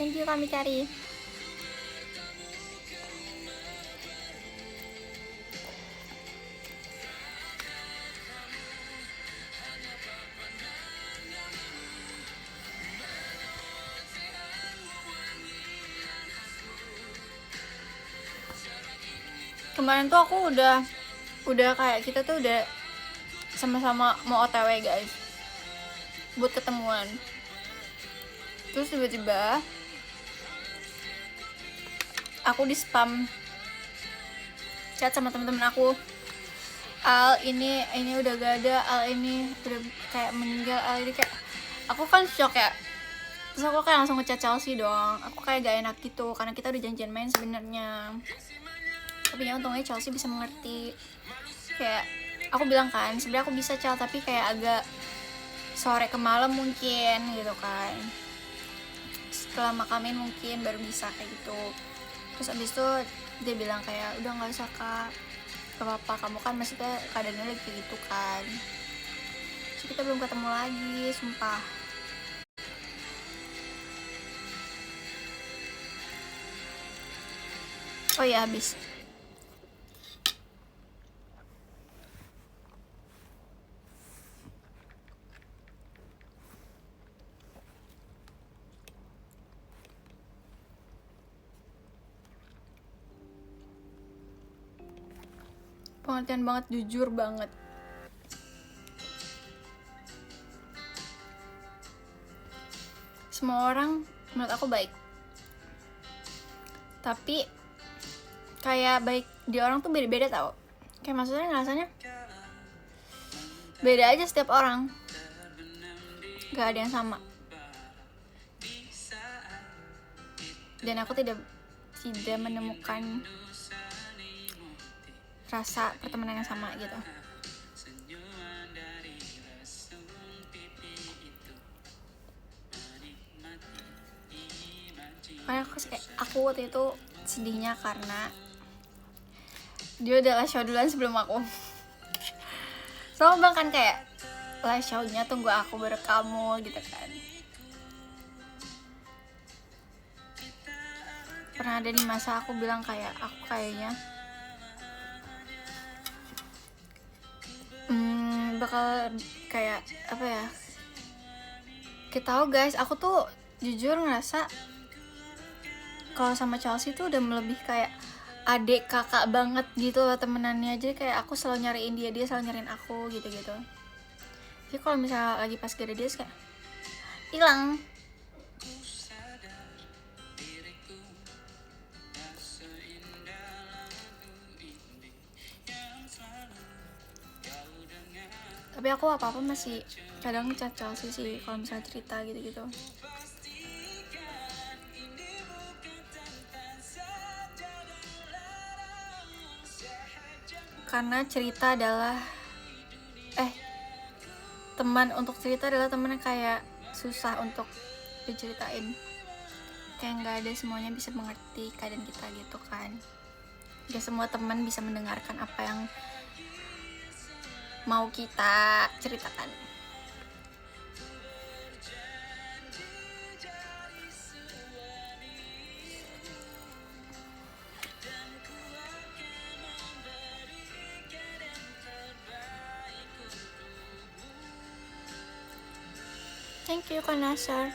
Thank you kami Kari. Kemarin tuh aku udah kayak kita tuh udah sama-sama mau OTW guys buat ketemuan. Terus tiba-tiba aku di spam chat sama teman-teman aku, Al ini udah gak ada, Al ini udah kayak meninggal, Al ini kayak, aku kan shock ya. Terus aku kayak langsung ngechat Chelsea dong. Aku kayak gak enak gitu karena kita udah janjian main sebenarnya. Tapi ya untungnya Chelsea bisa mengerti. Kayak aku bilang kan, sebenarnya aku bisa Chelsea tapi kayak agak sore ke malam mungkin gitu kan. Setelah makamin mungkin baru bisa kayak gitu. Terus abis itu dia bilang kayak udah nggak usah kak, gak apa-apa, kamu kan maksudnya keadaannya lagi kayak gitu kan. Terus kita belum ketemu lagi, sumpah. Oh iya habis. Pengertian banget, jujur banget. Semua orang menurut aku baik, tapi kayak baik di orang tuh beda-beda tau. Kayak maksudnya rasanya beda aja setiap orang, gak ada yang sama. Dan aku tidak menemukan rasa pertemanan yang sama gitu. Karena aku waktu itu sedihnya karena dia udah live show duluan sebelum aku. Selalu bilang kan kayak live show-nya tunggu aku baru kamu gitu kan. Pernah ada di masa aku bilang kayak aku kayaknya bakal kayak apa ya, kita tahu guys, aku tuh jujur ngerasa kalau sama Chelsea tuh udah lebih kayak adik kakak banget gitu loh temenannya. Jadi kayak aku selalu nyariin dia selalu nyariin aku gitu-gitu. Jadi kalau misalnya lagi pas gak ada dia kayak hilang. Tapi aku apa-apa masih kadang ngechat Chelsea sih kalau misalnya cerita gitu-gitu. Karena cerita adalah teman untuk cerita adalah teman yang kayak susah untuk diceritain. Kayak nggak ada semuanya bisa mengerti keadaan kita gitu kan. Gak semua teman bisa mendengarkan apa yang mau kita ceritakan. Thank you Kak Nasar.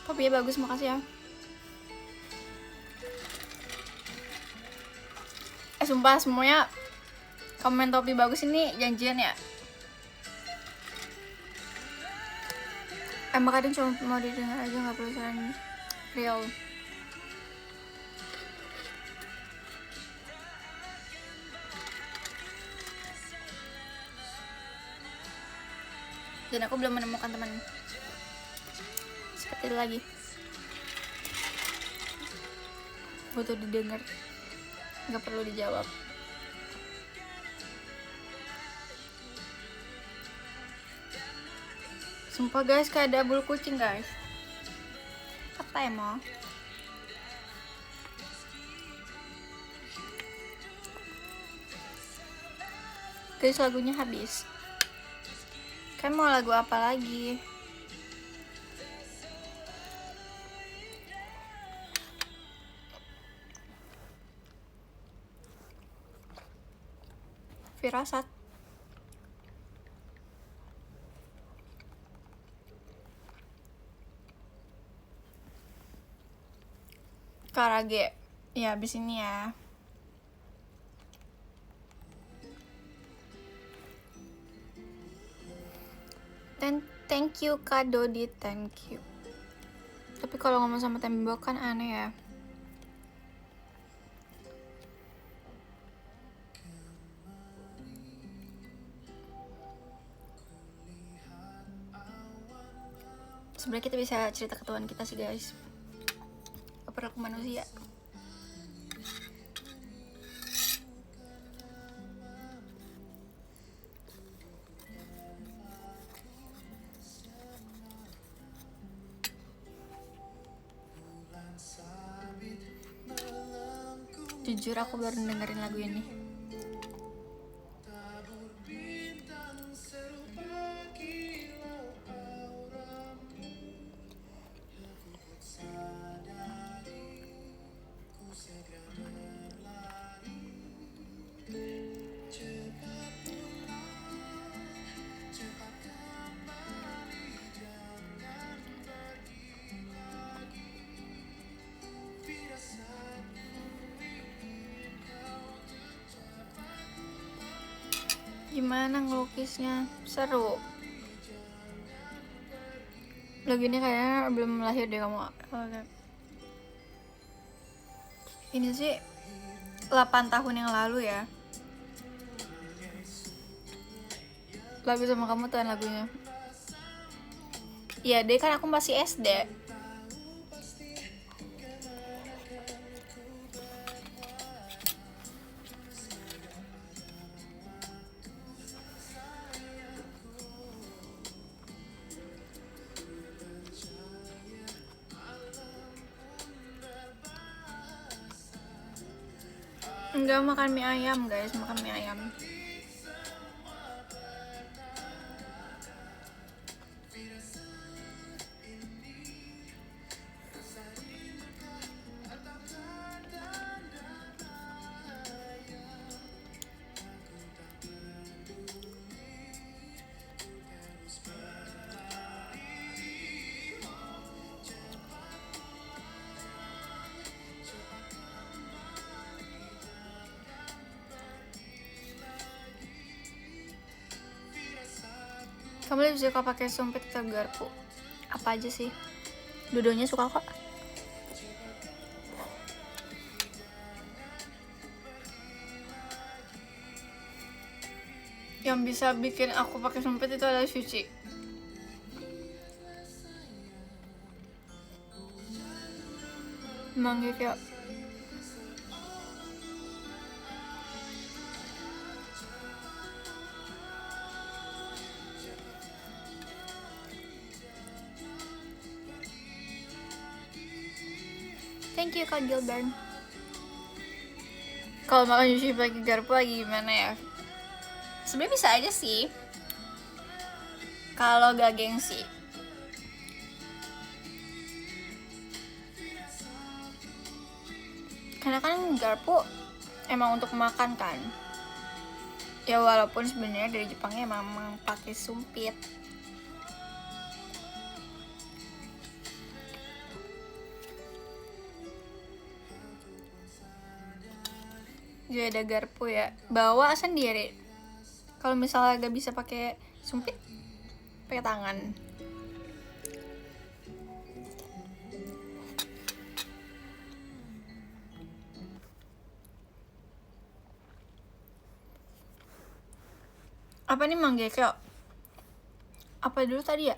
Kopinya bagus, makasih ya. Sumpah semuanya komen topi bagus ini janjian ya. Emang kadang cuma mau didengar aja, gak perlu saran real. Dan aku belum menemukan teman seperti itu lagi. Butuh didengar, gak perlu dijawab. Sumpah guys, kayak ada bulu kucing guys. Apa emang? Guys, lagunya habis. Kan mau lagu apa lagi? Firasat. Karage. Ya, abis ini ya. Dan thank you Kak Dodi, thank you. Tapi kalau ngomong sama tembok kan aneh ya. Sebenarnya kita bisa cerita ke Tuhan kita sih guys. Perilaku manusia. Jujur aku baru dengerin lagu ini. Gimana ngelukisnya? Seru. Lagu ini kayaknya belum lahir deh kamu. Ini sih 8 tahun yang lalu ya. Lagu sama kamu tuh lagunya. Iya deh, kan aku masih SD. Enggak makan mie ayam guys, makan mie ayam. Kamu lebih suka pakai sumpit atau garpu? Apa aja sih? Dua-duanya suka kok. Yang bisa bikin aku pakai sumpit itu adalah Suci. Emang gitu ya. Thank you Kak Gilbert. Kalau makan sushi pakai garpu lagi gimana ya? Sebenarnya bisa aja sih. Kalau gak gengsi. Karena kan garpu emang untuk makan kan. Ya walaupun sebenarnya dari Jepangnya emang pakai sumpit. Jadi ada garpu ya, bawa sendiri. Kalau misalnya gak bisa pakai sumpit, pakai tangan. Apa nih manggekyo? Apa dulu tadi ya?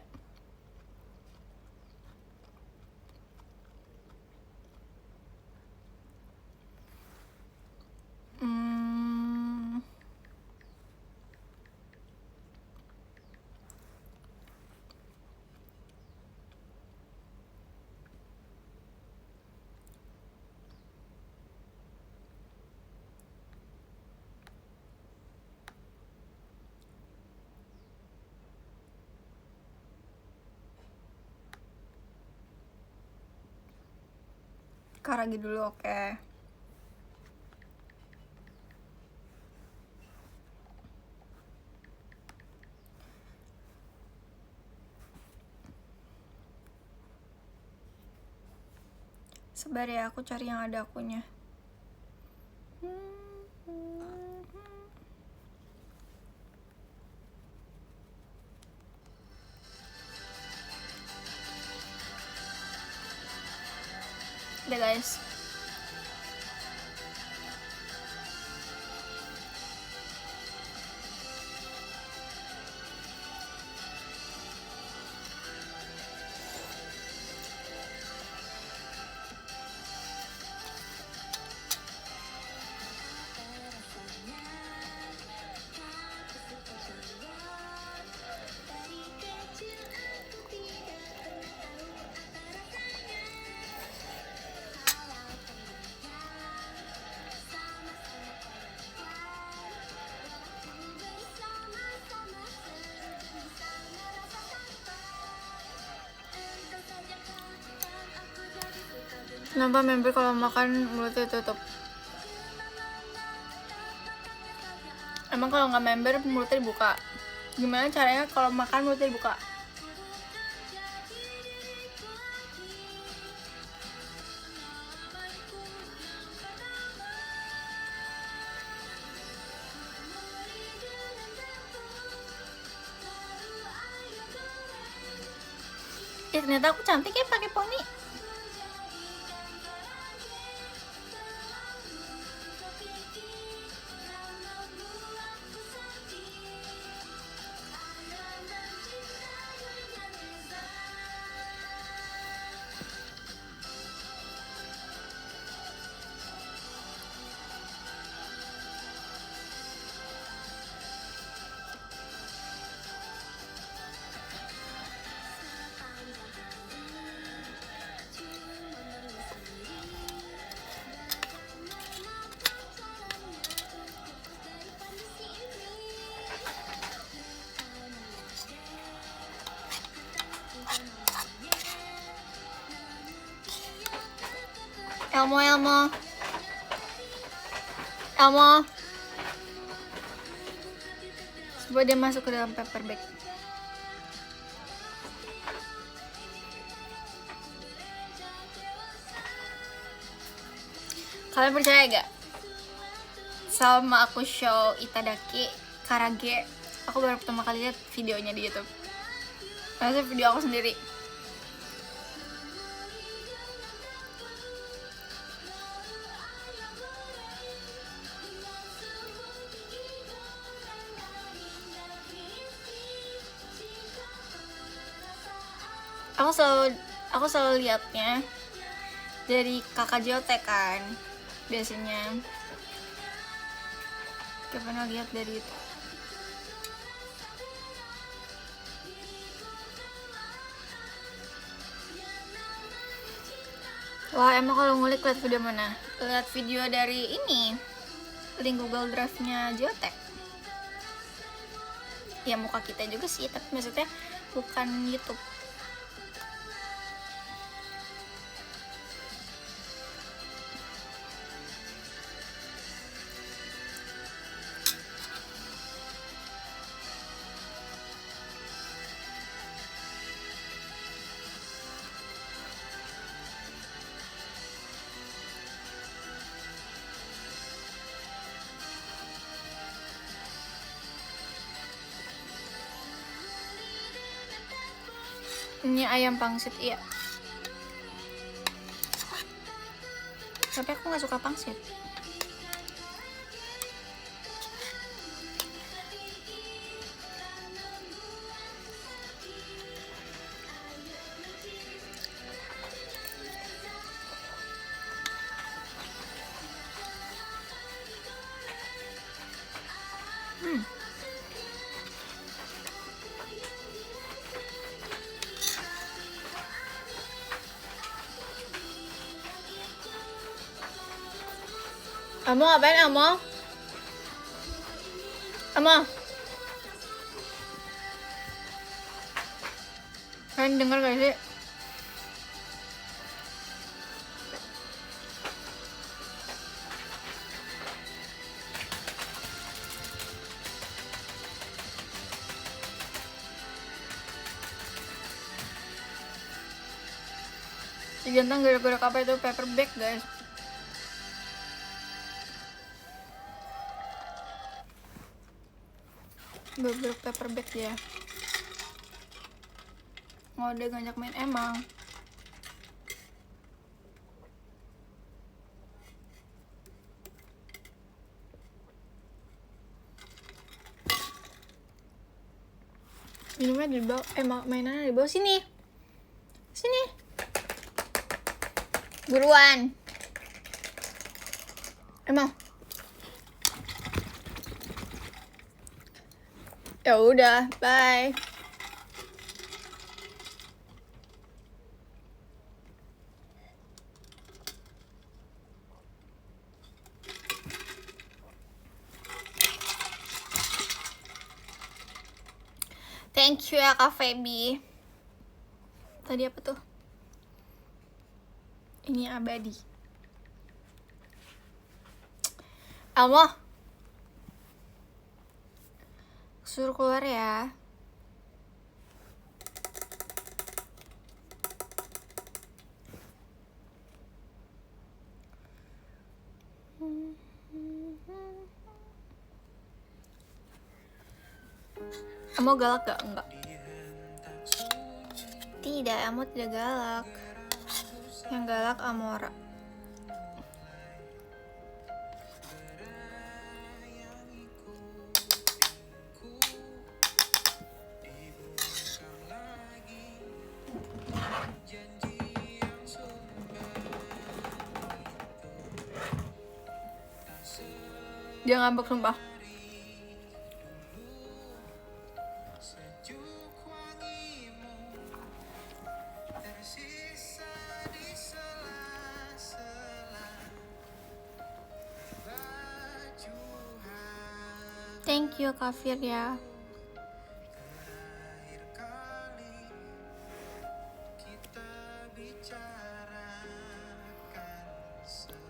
Karagi dulu, oke. Sabar ya, aku cari yang ada akunya. Udah guys. Kenapa member kalau makan mulutnya tutup? Emang kalau nggak member mulutnya dibuka? Gimana caranya kalau makan mulutnya dibuka? Ya ternyata aku cantik ya pakai poni. Elmo. Coba dia masuk ke dalam paper bag. Kalian percaya gak? Sama aku show Itadaki Karage, aku baru pertama kali lihat videonya di YouTube. Maksudnya video aku sendiri. Aku selalu liatnya dari kakak Jote kan biasanya. Gak pernah lihat dari itu. Wah, emang kalau ngulik lihat video mana? Lihat video dari ini, link Google Drive-nya Jote. Ya muka kita juga sih, tapi maksudnya bukan YouTube. Ini ayam pangsit, iya. Tapi aku nggak suka pangsit. Amo, ngapain Amo? Kalian denger gak sih? jantan gerak-gerak apa itu? Paper bag guys. Gerak paper bag ya. Mau dia ngajak main emang. Minumnya di bawah, mainannya di bawah sini. Sini. Buruan. Emang. Ya udah, bye. Thank you ya Kak Feby. Tadi apa tuh? Ini abadi. Elmo, suruh keluar ya. Elmo galak gak? Enggak. Tidak, Elmo tidak galak. Yang galak Amora. Dia ngambek sumpah. Thank you Kafir ya.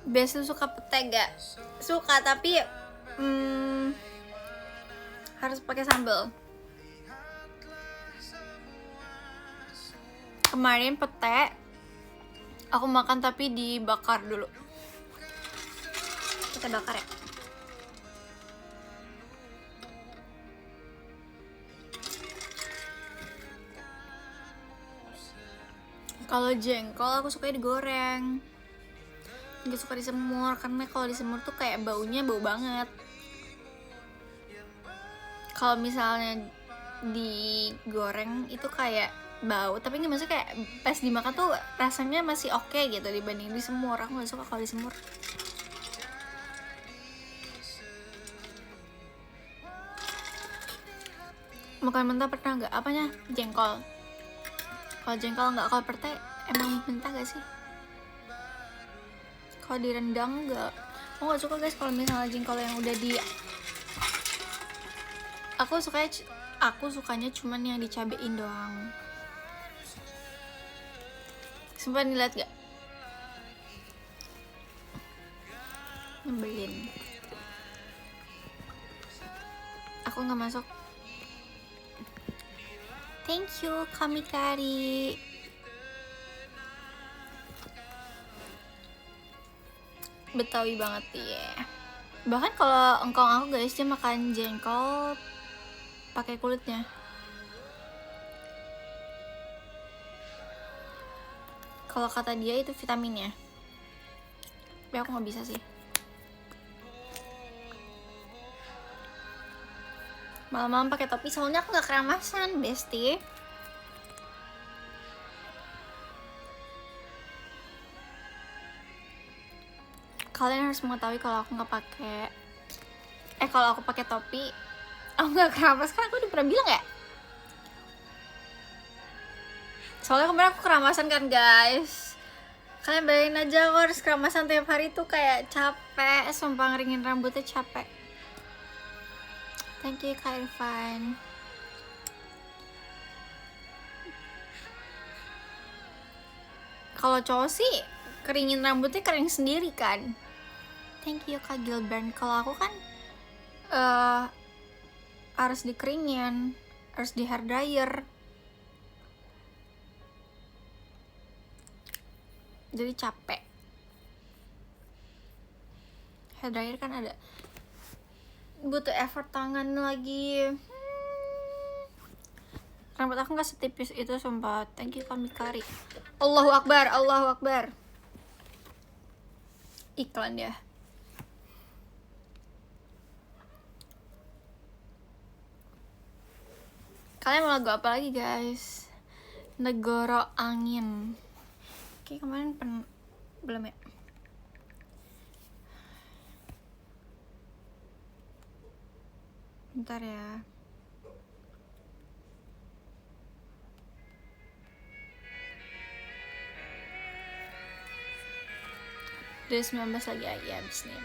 Biasa suka pete gak? Suka tapi harus pakai sambal. Kemarin pete aku makan tapi dibakar dulu. Kita bakar ya. Kalau jengkol aku suka digoreng, nggak suka disemur karena kalau disemur tuh kayak baunya bau banget. Kalau misalnya digoreng itu kayak bau, tapi nggak, maksudnya kayak pas dimakan tuh rasanya masih oke gitu dibanding disemur. Aku nggak suka kalau disemur. Makan mentah pernah nggak? Apanya? Jengkol. Kalau jengkol nggak, kalau pete emang mentah gak sih? Kalau direndang nggak. Aku nggak suka guys kalau misalnya jengkol yang udah di. Aku sukanya cuman yang dicabein doang. Sumpah nih, liat gak? Nyebelin. Aku nggak masuk. Thank you Kamikari. Betawi banget ya. Bahkan kalau engkong aku guys, dia makan jengkol pakai kulitnya. Kalau kata dia itu vitaminnya. Tapi aku nggak bisa sih. Malam-malam pakai topi soalnya aku nggak keramasan, bestie. Kalian harus mengetahui kalau aku nggak pakai, kalau aku pakai topi, aku nggak keramas. Kan aku udah pernah bilang ya. Soalnya kemarin aku keramasan kan guys. Kalian bayangin aja aku harus keramasan tiap hari tuh kayak capek. Sumpah ngeringin rambutnya capek. Thank you Kak Irfan. Kalau cowok sih keringin rambutnya kering sendiri kan. Thank you Kak Gilbert. Kalau aku kan harus dikeringin, harus di hair dryer. jadi capek. Hair dryer kan ada, butuh effort tangan lagi. Rambut aku nggak setipis itu sumpah. Thank you Kamikari. Allahu Akbar, Allahu Akbar. Iklan ya. Kalian mau lagu apa lagi guys? Negoro Angin. Oke, kemarin belum ya? Bentar ya. Dari 19 lagi ya, abis nih.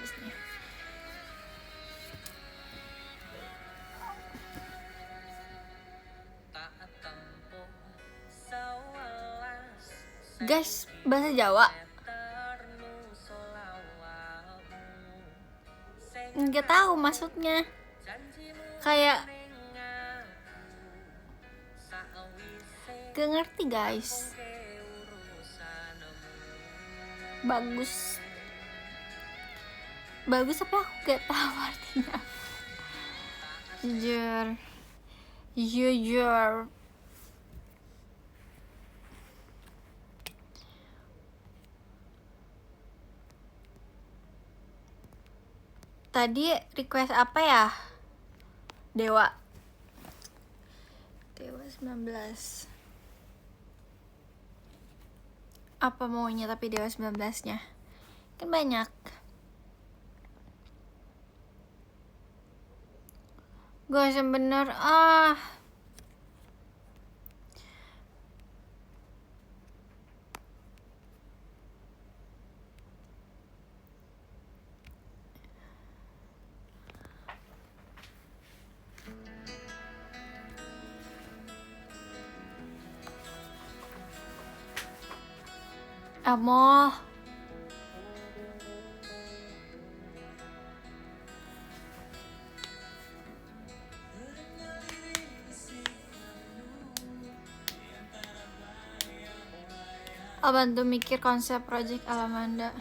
Guys, bahasa Jawa nggak tahu maksudnya, kayak gak ngerti guys. Bagus tapi aku gak tahu artinya. Jujur. Tadi request apa ya? Dewa 19. Apa maunya tapi Dewa 19-nya? Kan banyak. Gak usah bener Amo. Bantu mikir konsep project Alamanda.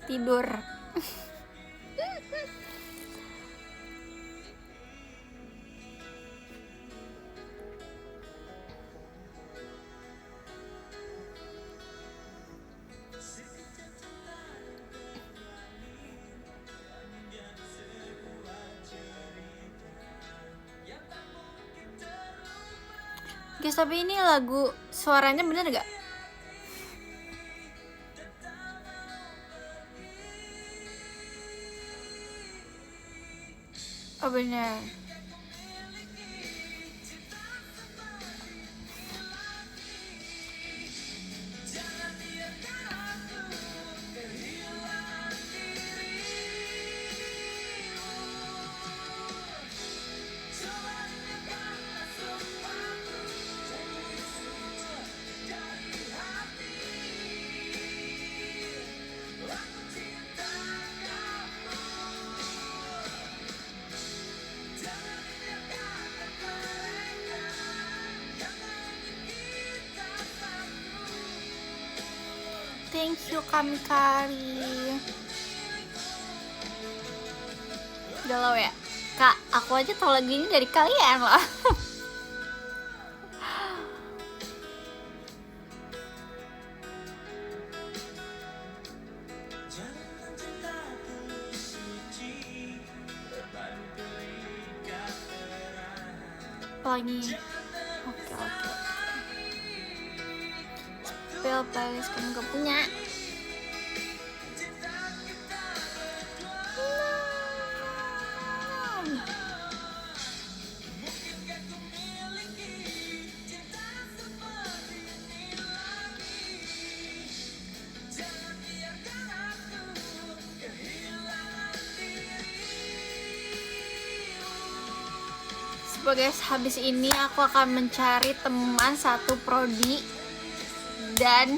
Tidur. Guys, tapi ini lagu suaranya bener gak? Oh bener. Thank you Kamikari. Galau ya? Kak, aku aja tau lagu ini dari kalian loh. Lagi. Oke. Spill playlist kamu gak punya. Guys, habis ini aku akan mencari teman satu prodi dan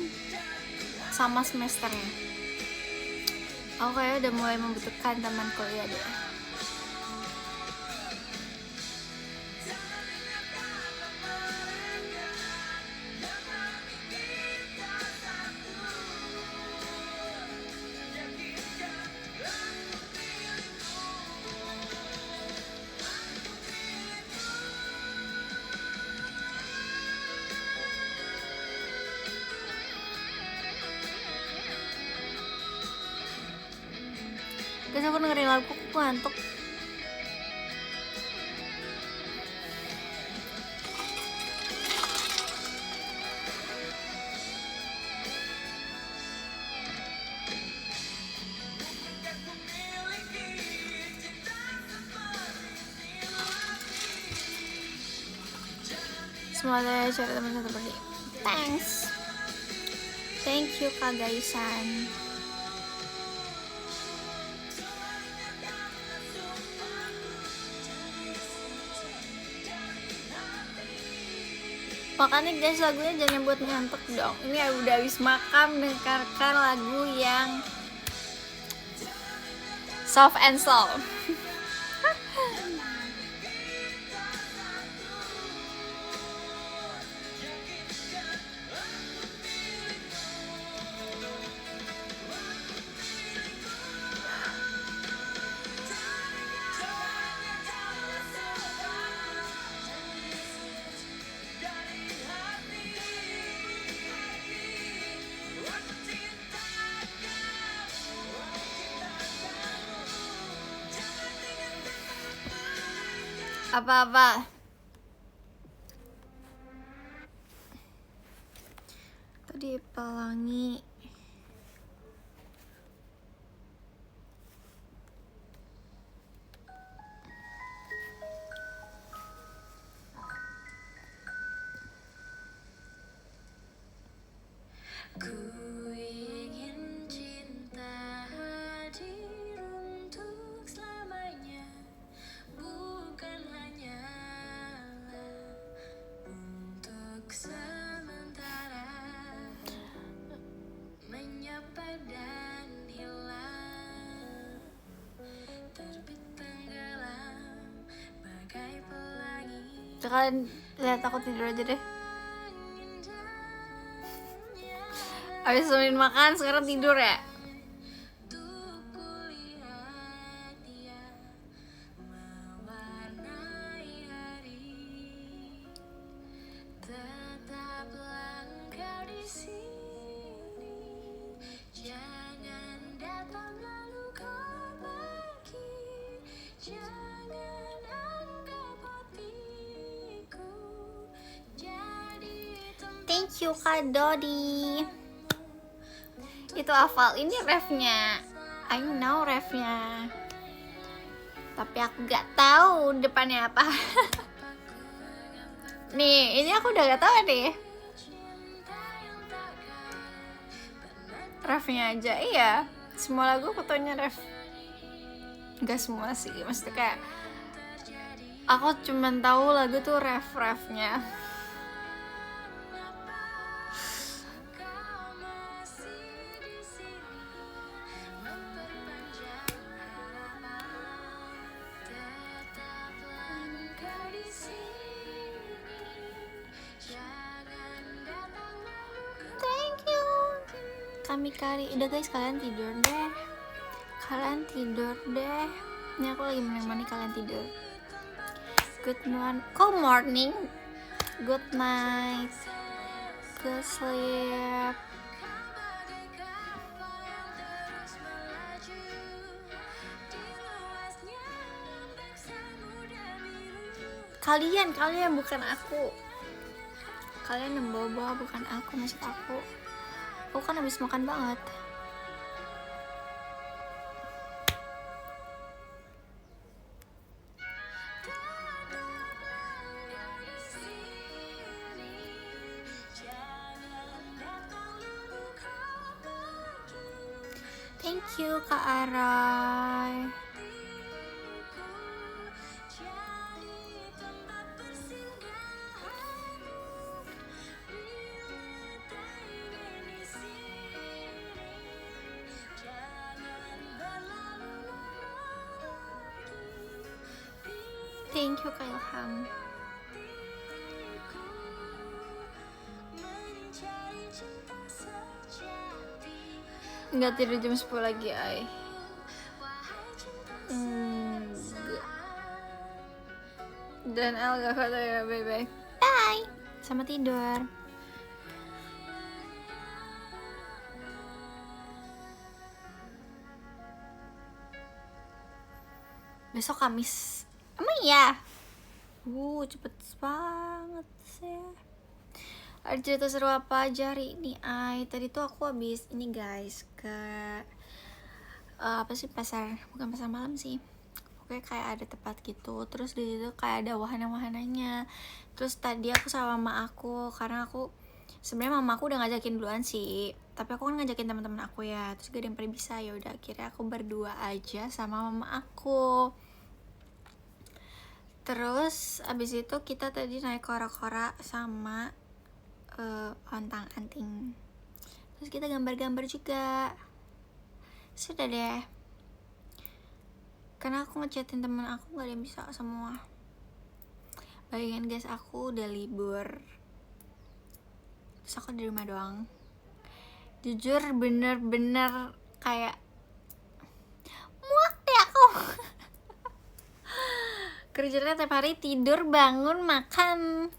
sama semesternya. Aku kayak udah mulai membutuhkan teman kuliah deh. Terus aku dengerin lagu, aku ngantuk. Semoga cari teman satu pergi. Thanks. Thank you Kak Gaisan. Makanya guys, lagunya jangan buat ngantuk dong. Ini udah habis makan mendengarkan lagu yang soft and slow. Apa-apa? Tadi pelangi. Ku ingin cinta hadir untuk selamanya, bukan hanya untuk sementara, menyapa dan hilang, terbit tenggelam bagai pelangi. Kalian lihat aku tidur aja deh. Habis temenin makan, sekarang tidur ya? Thank you Kak Dodi. Itu hafal, ini refnya. I know refnya, tapi aku gak tahu depannya apa. Nih, ini aku udah gak tahu nih refnya aja. Iya, semua lagu aku taunya ref. Gak semua sih, maksudnya kayak aku cuman tahu lagu tuh refnya. Kari, udah guys, kalian tidur deh. Ini aku lagi menemani kalian tidur. Good morning, good night, good sleep. Kalian bukan aku. Kalian yang bawa bukan aku, maksud aku. Aku kan habis makan banget. Thank you Kak Arai. Thank you Kak Ilham. Nggak tidur jam 10 lagi, ay. Dan El gak kata ya, bye-bye. Bye. Sama tidur. besok Kamis. Emang iya? Cepet banget sih. Ada cerita seru apa aja hari ini? Tadi tuh aku habis ini guys ke apa sih, bukan pasar malam sih, pokoknya kayak ada tempat gitu, terus di situ kayak ada wahana-wahananya. Terus tadi aku sama mama aku, karena aku sebenarnya mama aku udah ngajakin duluan sih, tapi aku kan ngajakin teman-teman aku ya, terus gak ada yang pada bisa, ya udah akhirnya aku berdua aja sama mama aku. Terus abis itu kita tadi naik kora-kora sama ontang-anting, terus kita gambar-gambar juga. Sudah deh, karena aku ngechatin temen aku gak ada yang bisa semua. Bayangin guys, aku udah libur, terus aku di rumah doang. Jujur bener-bener kayak muak deh aku. Kerjanya tiap hari tidur, bangun, makan.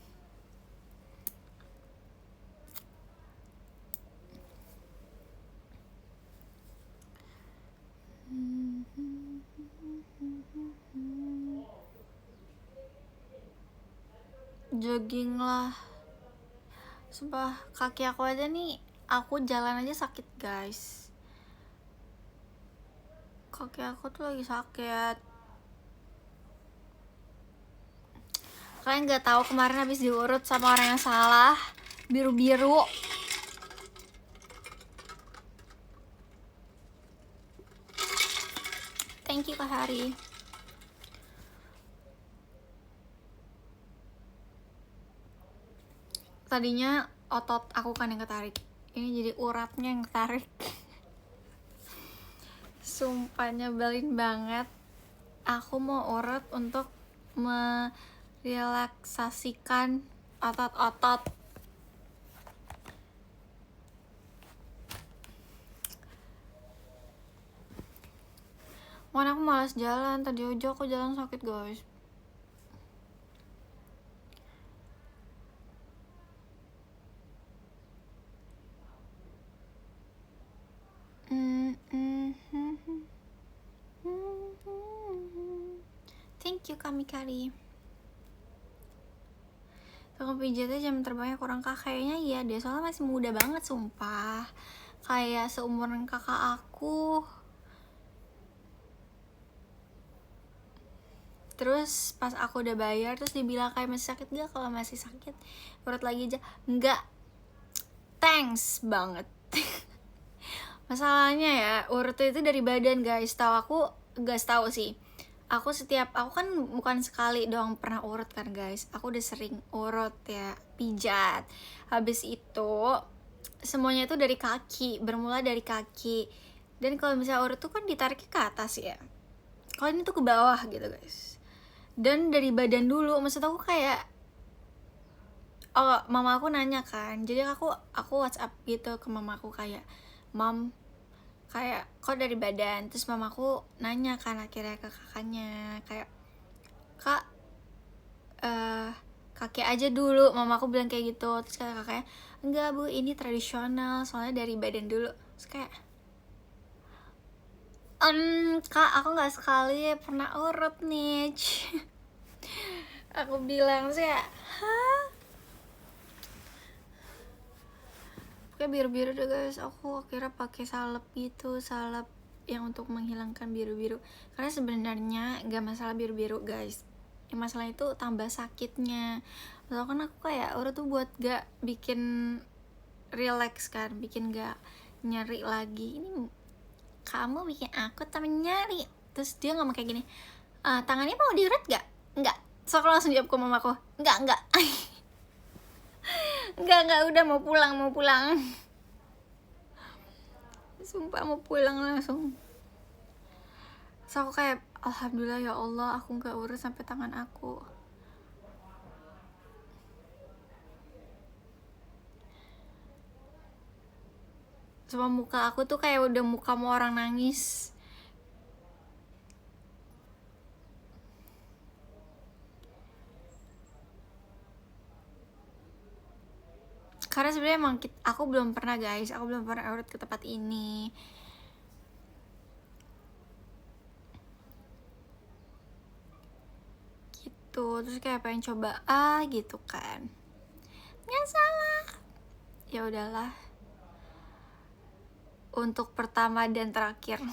Jogging lah, sumpah kaki aku aja nih, aku jalan aja sakit guys. Kaki aku tuh lagi sakit. Kalian nggak tahu kemarin habis diurut sama orang yang salah, biru-biru. Thank you Kak Hari. Tadinya otot aku kan yang ketarik, ini jadi uratnya yang ketarik. Sumpah nyebelin banget. Aku mau urut untuk merelaksasikan otot-otot. Mana aku malas jalan, tadi aja aku jalan sakit guys. Thank you Kamikari. Tukang pijatnya jam terbangnya kurang kak, kayaknya iya deh, soalnya masih muda banget sumpah, kayak seumuran kakak aku. Terus pas aku udah bayar, terus dibilang kayak masih sakit gak? Kalau masih sakit urut lagi aja. Enggak, thanks banget. Masalahnya ya, urut itu dari badan guys. Tahu aku, gak tahu sih. Aku kan bukan sekali doang pernah urut kan guys. Aku udah sering urut ya, pijat. Habis itu semuanya itu dari kaki, bermula dari kaki. Dan kalau misalnya urut tuh kan ditariknya ke atas ya. Kalau ini tuh ke bawah gitu guys. Dan dari badan dulu, maksud aku kayak mama aku nanya kan, jadi aku WhatsApp gitu ke mama aku kayak, "Mam, kayak kok dari badan?" Terus mamaku nanya kan akhirnya ke kakaknya kayak, "Kak, kaki aja dulu," mamaku bilang kayak gitu. Terus kata kakaknya, "Enggak bu, ini tradisional, soalnya dari badan dulu." Terus kayak, Kak, aku nggak sekali pernah urut nih. Aku bilang sih ya, hah? Kayak biru-biru deh guys. Aku akhirnya pakai salep gitu, salep yang untuk menghilangkan biru-biru. Karena sebenarnya nggak masalah biru-biru guys. Yang masalah itu tambah sakitnya. Soalnya kan aku kayak urut tuh buat gak bikin relax kan, bikin gak nyeri lagi. Ini kamu bikin aku tambah nyeri. Terus dia ngomong kayak gini, tangannya mau diurut gak? Enggak. So aku langsung jawab ke mamaku, enggak. enggak, udah mau pulang. Sumpah mau pulang langsung. So aku kayak, alhamdulillah ya Allah, aku gak urut sampai tangan aku. Cuma muka aku tuh kayak udah muka mau orang nangis. Karena sebenarnya emang aku belum pernah guys, aku belum pernah urut ke tempat ini. gitu, terus kayak pengen coba gitu kan, nggak salah. Ya udahlah, untuk pertama dan terakhir.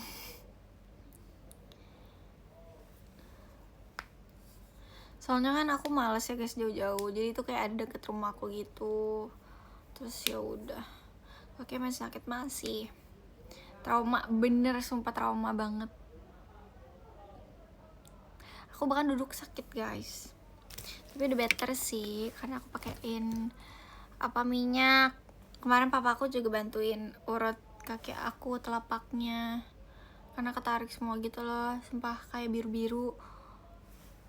Soalnya kan aku males ya guys jauh-jauh, jadi itu kayak ada deket rumah aku gitu. Terus ya udah, oke masih sakit, masih trauma, bener sumpah trauma banget. Aku bahkan duduk sakit guys, tapi udah better sih karena aku pakein minyak. Kemarin papa aku juga bantuin urut kaki aku, telapaknya, karena ketarik semua gitu loh, sumpah kayak biru-biru.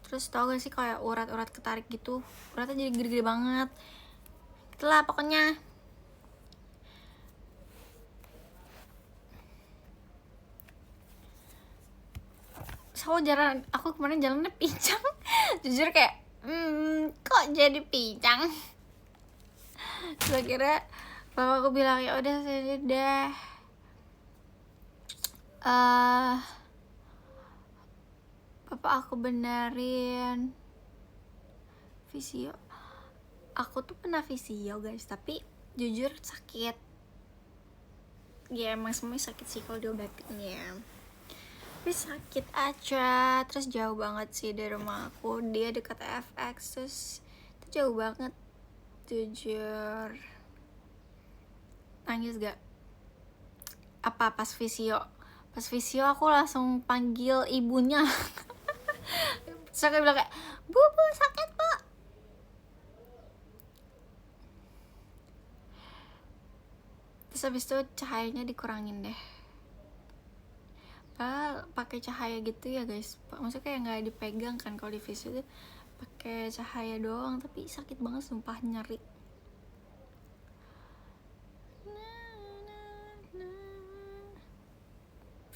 Terus tau gak sih kayak urat-urat ketarik gitu, uratnya jadi gede-gede banget itulah pokoknya. So jarang, aku kemarin jalannya pincang. Jujur kayak kok jadi pincang. Terus akhirnya papa aku bilang ya udah sudah, papa aku benerin visio. Aku tuh pernah visio guys, tapi jujur sakit ya, emang semuanya sakit sih kalau diobatin ya, tapi sakit aja. Terus jauh banget sih dari rumah aku, dia dekat FX, terus itu jauh banget. Jujur nangis gak? Apa pas visio aku langsung panggil ibunya. Terus aku bilang kayak, bu sakit bu. Terus habis itu cahayanya dikurangin deh. Padahal pakai cahaya gitu ya guys, maksudnya kayak nggak dipegang kan kalau di visio tuh pakai cahaya doang, tapi sakit banget sumpah, nyeri.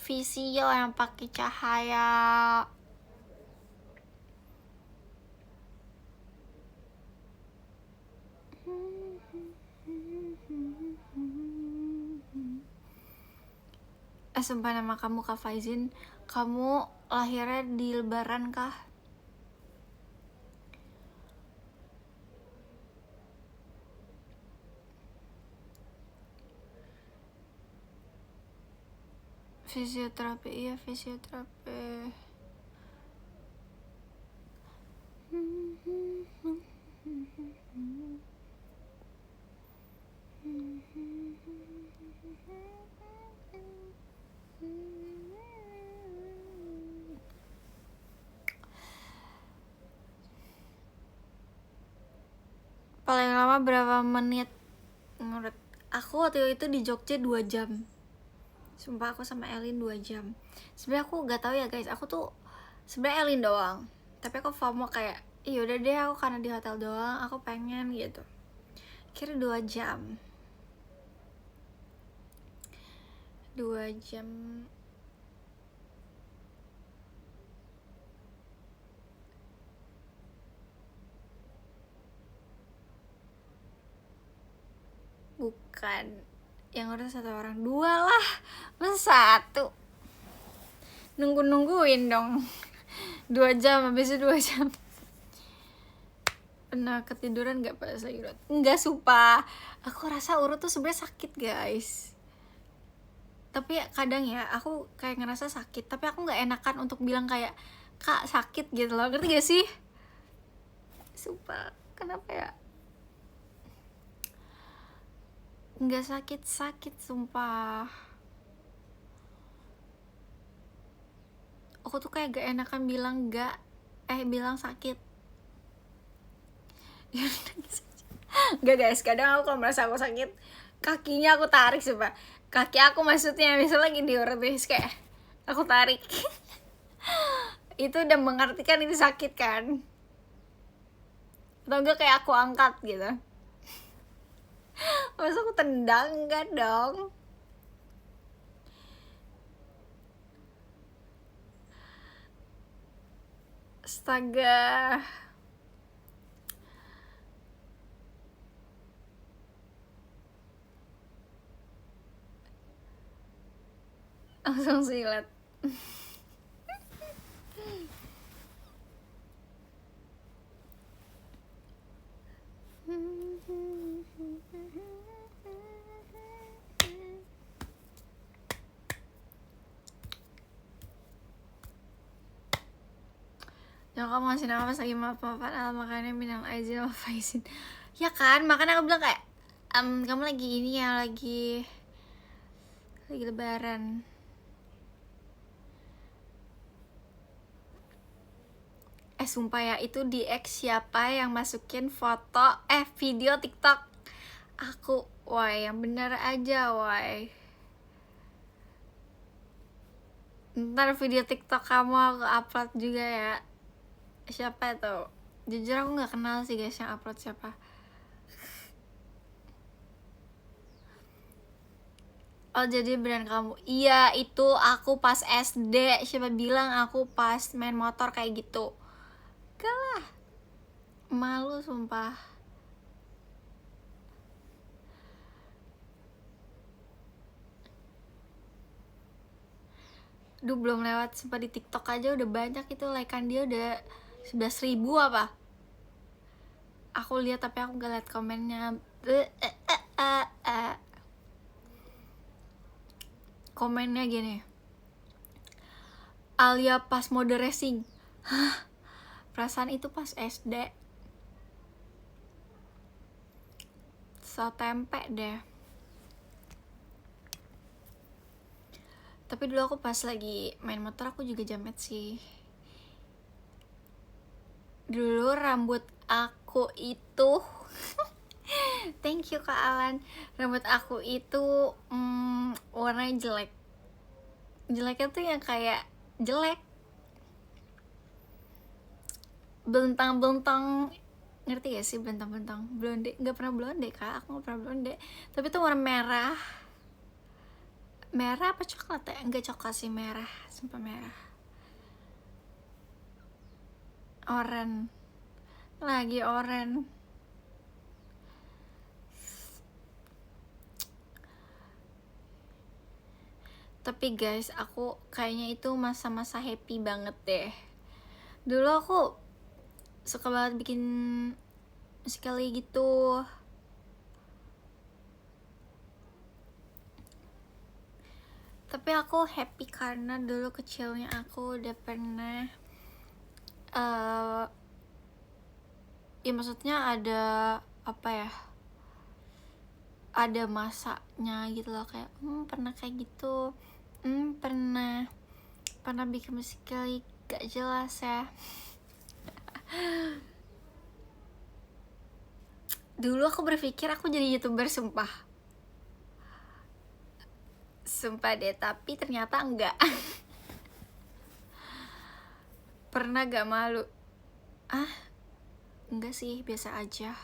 Visio yang pakai cahaya. Sumpah nama kamu Kak Faizin, kamu lahirnya di lebaran kah? Fisioterapi, iya fisioterapi. Paling lama berapa menit? Menurut aku waktu itu di Jogja 2 jam. Sumpah aku sama Elin 2 jam. Sebenarnya aku gak tahu ya guys, aku tuh sebenarnya Elin doang. Tapi aku FOMO kayak, iya udah deh aku karena di hotel doang, aku pengen gitu. Kira 2 jam. 2 jam. Bukan, yang udah 1 orang, 2 lah, masa 1? Nungguin dong. 2 jam, habis itu 2 jam. Pernah ketiduran gak pas lagi urut? Enggak sumpah, aku rasa urut tuh sebenarnya sakit guys. Tapi kadang ya aku kayak ngerasa sakit, tapi aku gak enakan untuk bilang kayak, kak sakit gitu loh, ngerti gak sih? Sumpah, kenapa ya? Nggak sakit sumpah. Aku tuh kayak gak enakan bilang bilang sakit. Gak guys, kadang aku kalau merasa aku sakit, kakinya aku tarik sumpah. Kaki aku maksudnya misalnya lagi diurut kayak aku tarik. Itu udah mengartikan itu sakit kan? Atau enggak kayak aku angkat gitu. Masa aku tendang? Enggak dong. Astaga. Langsung silat. Jangan kamu ngasih nama pas lagi maaf-maafan al makanya minal aizin wal faizin. Ya kan, makanya aku bilang kayak kamu lagi ini ya, lagi lebaran. Sumpah ya, itu di X siapa yang masukin foto video TikTok aku, woi yang bener aja woi. Ntar video TikTok kamu aku upload juga ya. Siapa itu? Jujur aku nggak kenal sih guys yang upload siapa. Oh jadi brand kamu? Iya itu aku pas SD. Siapa bilang aku pas main motor kayak gitu? Gak lah, malu sumpah. Duh belum lewat, sumpah di TikTok aja udah banyak itu like-an dia udah 11.000 apa? Aku lihat tapi aku gak liat komennya. Komennya gini, Alia pas mode racing. Hah? Perasaan itu pas SD. So tempe deh. Tapi dulu aku pas lagi main motor aku juga jamet sih. Dulu rambut aku itu thank you Kak Alan. Rambut aku itu warnanya jelek. Jeleknya tuh yang kayak jelek, bentang-bentang, ngerti gak sih bentang-bentang? Blonde, nggak pernah blonde Kak, aku nggak pernah blonde. Tapi tuh warna merah. Merah apa coklat ya? Enggak coklat sih, merah, sumpah merah. Oren. Lagi oren. Tapi guys, aku kayaknya itu masa-masa happy banget deh. Dulu aku suka banget bikin sekali gitu. Tapi aku happy karena dulu kecilnya aku udah pernah ya maksudnya ada apa ya, ada masanya gitu loh, kayak pernah kayak gitu, pernah bikin musikali gak jelas ya. Dulu aku berpikir aku jadi YouTuber, sumpah deh, tapi ternyata enggak. Pernah gak malu? Enggak sih, biasa aja.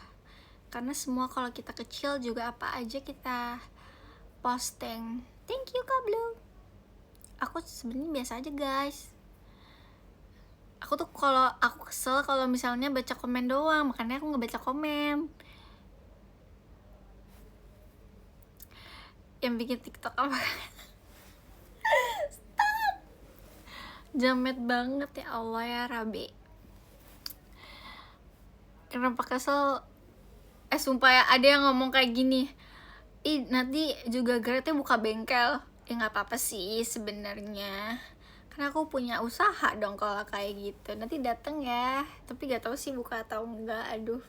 Karena semua kalau kita kecil juga apa aja kita posting. Thank you Kak Blue. Aku sebenarnya biasa aja guys. Aku tuh kalau aku kesel kalau misalnya baca komen doang, makanya aku nggak baca komen. Yang bikin TikTok apa? Stop. Jamet banget ya Allah ya Rabi. Kenapa kesel? Sumpah ya, ada yang ngomong kayak gini, nanti juga Grete buka bengkel. Ya nggak apa-apa sih sebenarnya, karena aku punya usaha dong kalau kayak gitu. Nanti dateng ya, tapi gak tahu sih buka atau enggak. Aduh,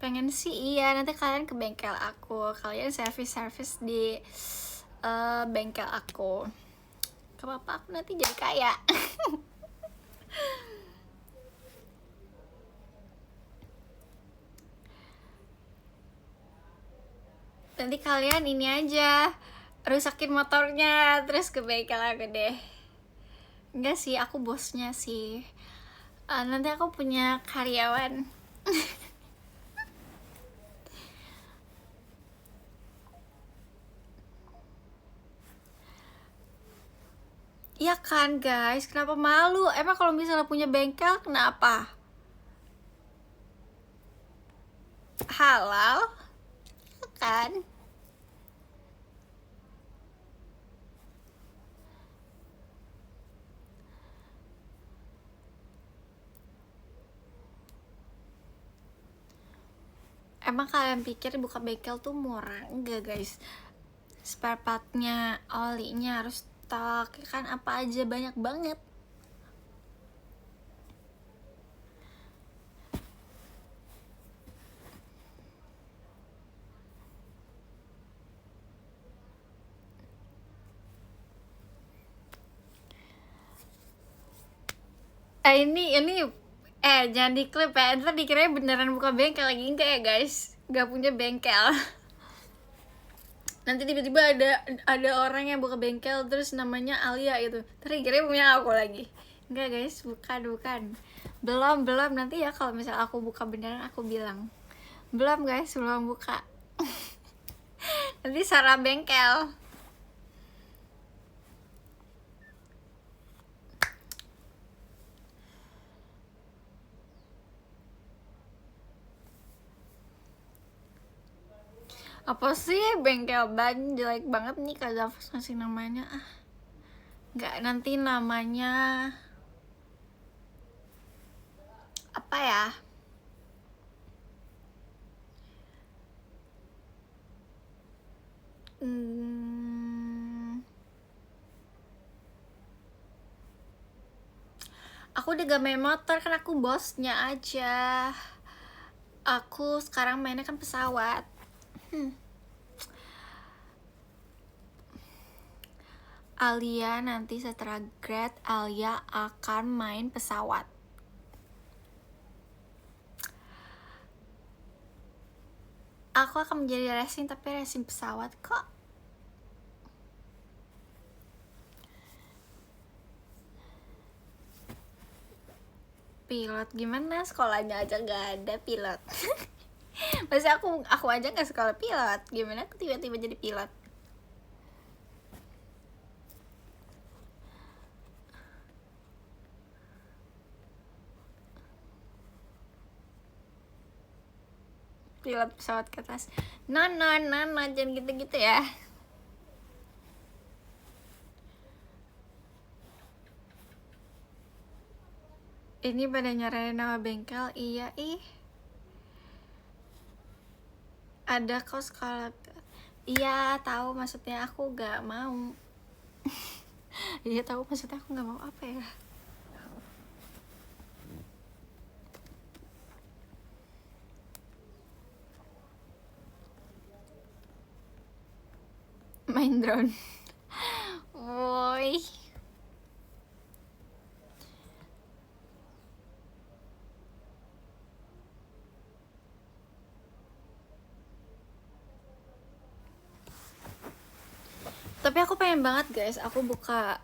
pengen sih iya, nanti kalian ke bengkel aku, kalian service di bengkel aku. Gak apa-apa, aku nanti jadi kaya. Nanti kalian ini aja, rusakin motornya terus ke bengkel aku deh. Enggak sih, aku bosnya sih. Nanti aku punya karyawan. Iya kan guys, kenapa malu? Emang kalau misalnya punya bengkel kenapa? Halal kan? Emang kalian pikir buka bengkel tuh murah? Enggak guys, spare partnya, olinya harus stok, kan apa aja banyak banget. Ini jangan diklip ya, ntar dikira beneran buka bengkel lagi. Enggak ya guys, nggak punya bengkel. Nanti tiba-tiba ada orang yang buka bengkel terus namanya Alia gitu, terus kira punya aku lagi. Enggak guys, bukan. Belum nanti ya kalau misal aku buka beneran aku bilang. Belum guys, belum buka. Nanti salah bengkel. Apa sih bengkel ban, jelek banget nih Kak Zafas ngasih namanya. Nggak, nanti namanya apa ya? Aku udah gak main motor kan, aku bosnya aja. Aku sekarang mainnya kan pesawat. Alia nanti setelah grad, Alia akan main pesawat. Aku akan menjadi racing, tapi racing pesawat kok. Pilot gimana? Sekolahnya aja gak ada pilot. Maksudnya aku aja gak sekolah pilot. Gimana aku tiba-tiba jadi pilot? Pilot pesawat ke atas. No, jangan gitu-gitu ya. Ini pada nyaranin nama bengkel. Iya ada kos kalau. Iya tahu, maksudnya aku gak mau. Iya tahu, maksudnya aku gak mau apa ya. Main drone. Woi. Tapi aku pengen banget guys, aku buka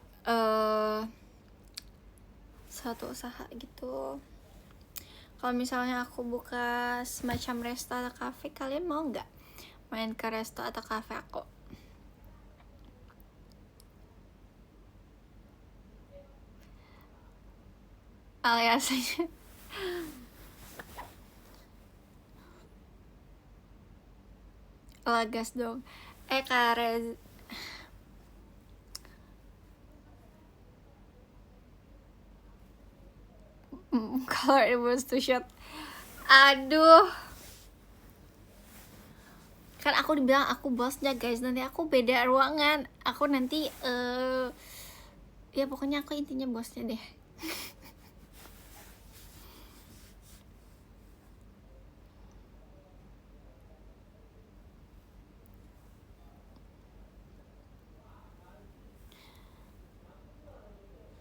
satu usaha gitu. Kalau misalnya aku buka semacam resto atau cafe, kalian mau nggak main ke resto atau cafe aku? Alias aja. Lagas dong. Karez. Kalau it was too short. Aduh. Kan aku dibilang aku bosnya guys, nanti aku beda ruangan. Aku nanti ya pokoknya aku intinya bosnya deh.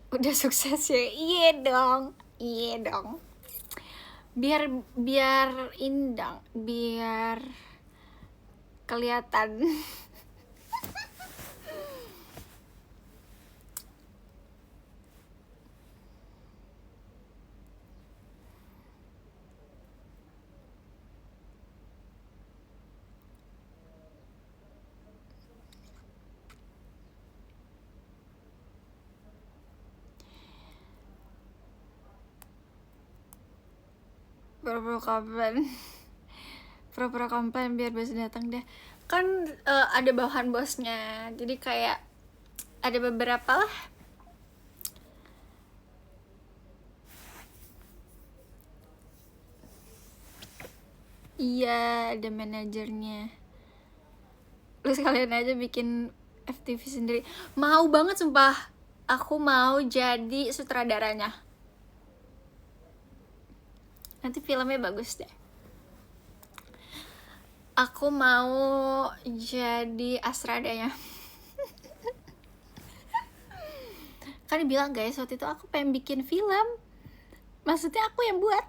Udah sukses ya? Iya dong. Biar indang, biar kelihatan. Pura-pura komplain biar bos datang deh. Kan ada bawahan bosnya, jadi kayak ada beberapa lah. Iya, ada manajernya. Terus kalian aja bikin FTV sendiri. Mau banget sumpah. Aku mau jadi sutradaranya. Nanti filmnya bagus deh. Aku mau jadi Astradanya. Kan dibilang guys, waktu itu aku pengen bikin film. Maksudnya aku yang buat.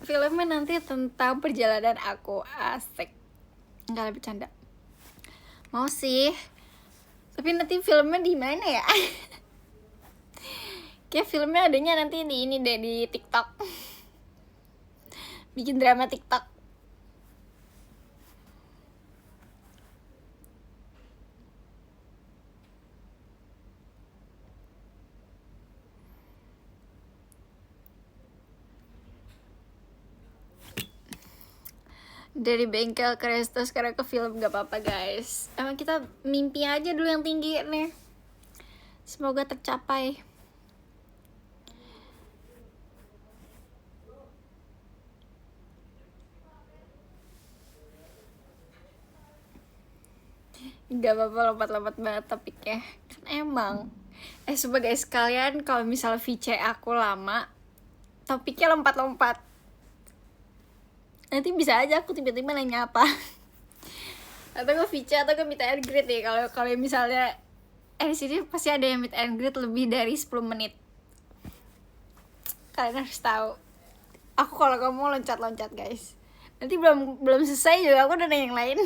Filmnya nanti tentang perjalanan aku. Asik. Enggak, lebih bercanda. Mau sih. Tapi nanti filmnya di mana ya? Kayak filmnya adanya nanti di ini deh, di TikTok. Bikin drama TikTok. Dari bengkel ke resto sekarang ke film, gak apa-apa guys. Emang kita mimpi aja dulu yang tinggi nih. Semoga tercapai. Gak apa-apa lompat-lompat banget topiknya. Kan emang sebagai sekalian kalau misal VC aku lama, topiknya lompat-lompat. Nanti bisa aja aku tiba-tiba nanya apa. Atau gue VC atau gue meet and greet nih. Kalau misalnya di sini pasti ada yang meet and greet lebih dari 10 menit. Kalian harus tahu. Aku kalau kamu loncat-loncat guys. Nanti belum selesai juga aku udah nanya yang lain.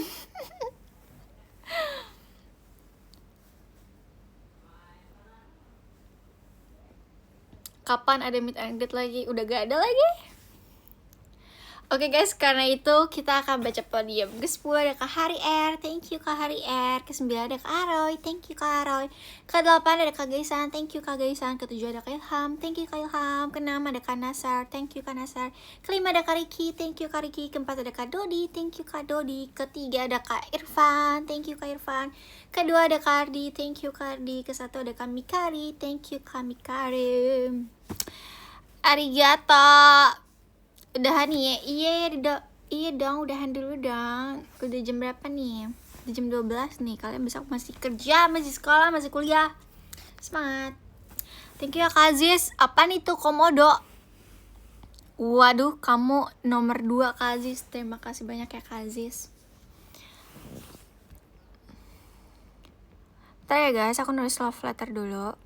Kapan ada meet and greet lagi? Udah gak ada lagi. Oke guys, karena itu kita akan baca podium. Ke-10 ada Kak Hari R, thank you Kak Hari R. Ke-9 ada Kak Aroy, thank you Kak Aroy. Ke-8 ada Kak Gaisan, thank you Kak Gaisan. Ke-7 ada Kak Ilham, thank you Kak Ilham. Ke-6 ada Kak Nasar, thank you Kak Nasar. Ke-5 ada Kak Riki, thank you Kak Riki. Ke-4 ada Kak Dodi, thank you Kak Dodi. Ke-3 ada Kak Irfan, thank you Kak Irfan. Ke-2 ada Kak Ardi, thank you Kak Ardi. Ke-1 ada Kak Mikari, thank you Kak Mikari. Arigato. Udahan nih ya? Iya dong, udahan dulu dong. Udah jam berapa nih? Udah jam 12 nih. Kalian besok masih kerja, masih sekolah, masih kuliah. Semangat. Thank you ya Kak Aziz. Apa nih tuh komodo? Waduh, kamu nomor 2 Kak Aziz. Terima kasih banyak ya Kak Aziz. Ntar ya guys, aku nulis love letter dulu.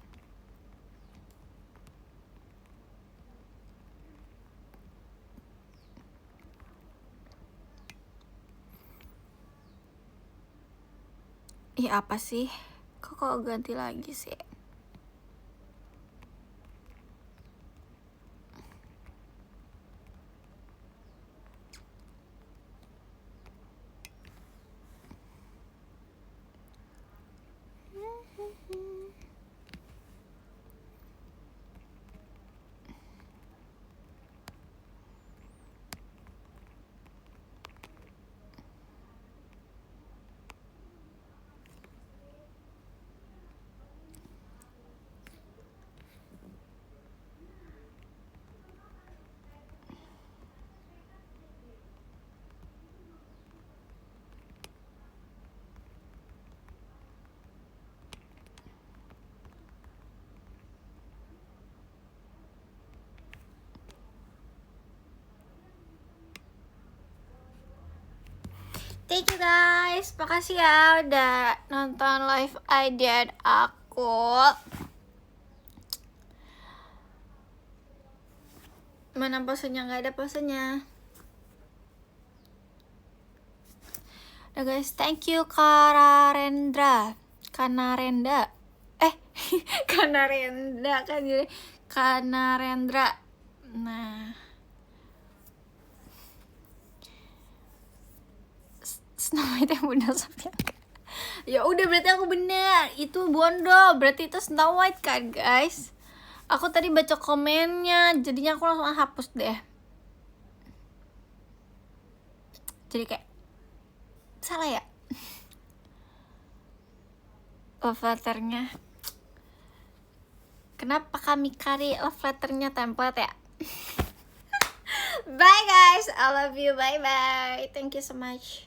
Ih, apa sih? Kok ganti lagi sih? Thank you guys, makasih ya udah nonton live ID aku. Mana posenya? Nggak ada posenya. Udah guys, thank you Kanarenda. Kanarenda kan jadi Kanarendra. Nah, Snow White yang benar Sofian. Ya udah, berarti aku bener. Itu Bondo, berarti itu Snow White kan guys. Aku tadi baca komennya, jadinya aku langsung hapus deh. Jadi kayak salah ya love letternya. Kenapa kami kari love letternya template ya? Bye guys, I love you, bye bye, thank you so much,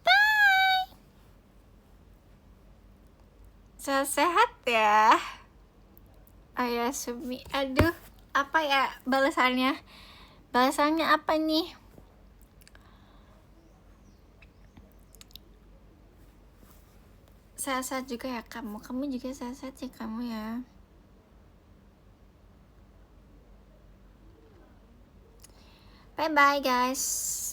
bye. Sehat ya. Ayah Sumi, aduh, apa ya balasannya? Balasannya apa nih? sehat-sehat juga ya kamu juga sehat-sehat ya kamu ya. Bye bye guys.